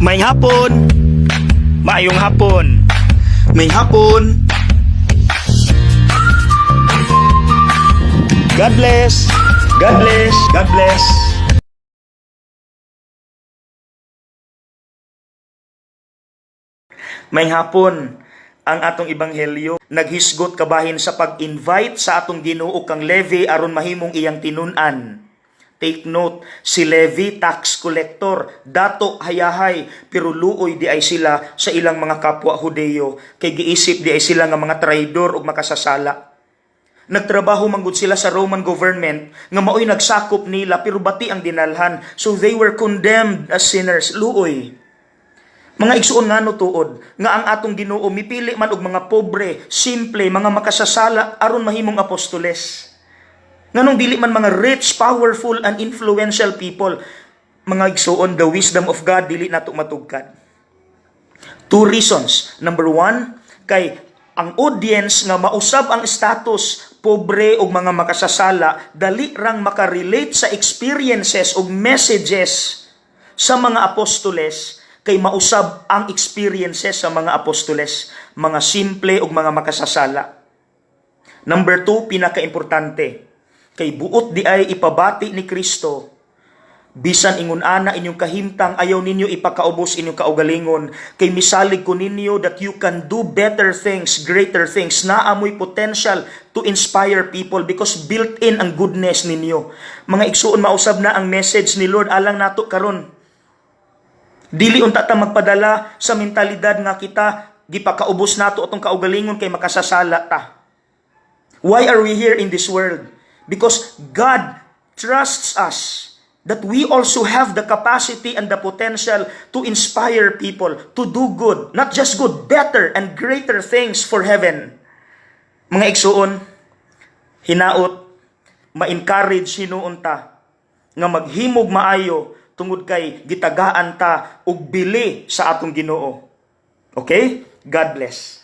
May hapon. Maayong hapon. May hapon. God bless. God bless. God bless. May hapon. Ang atong ebanghelyo naghisgot kabahin sa pag-invite sa atong Ginoo kang Levi aron mahimong iyang tinun-an. Take note, si Levi tax collector, dato hayahay, pero luoy di ay sila sa ilang mga kapwa Hudeo, kay giisip di ay sila nga mga traidor ug makasasala. Nagtrabaho manggod sila sa Roman government nga maoy nagsakop nila pero bati ang dinalhan, so they were condemned as sinners. Luoy. Mga igsuon nga no tuod, nga ang atong Ginoo mipili man og mga pobre, simple, mga makasasala aron mahimong apostoles. Nganong dili man mga rich, powerful, and influential people. Mga igsuon, the wisdom of God dili nato matugkad. Two reasons. Number one, kay ang audience nga mausab ang status, pobre o mga makasasala, dali rang makarelate sa experiences o messages sa mga apostoles, kay mausab ang experiences sa mga apostoles, mga simple o mga makasasala. Number two, pinaka-importante, kay buot di ay ipabati ni Kristo, bisan ingon ana inyong kahimtang, ayaw ninyo ipakaubos inyong kaugalingon, kay misalig ko ninyo that you can do better things, greater things, na amoy potential to inspire people because built in ang goodness ninyo. Mga igsuon, mausab na ang message ni Lord alang nato karon. Dili unta ta magpadala sa mentalidad nga kita gipakaubos nato atong kaugalingon kay makasasala ta. Why are we here in this world? Because God trusts us that we also have the capacity and the potential to inspire people to do good, not just good, better and greater things for heaven. Mga igsuon, hinaot, ma-encourage hinuon ta nga maghimog maayo tungod kay gitagaan ta og bili sa atong Ginoo. Okay? God bless.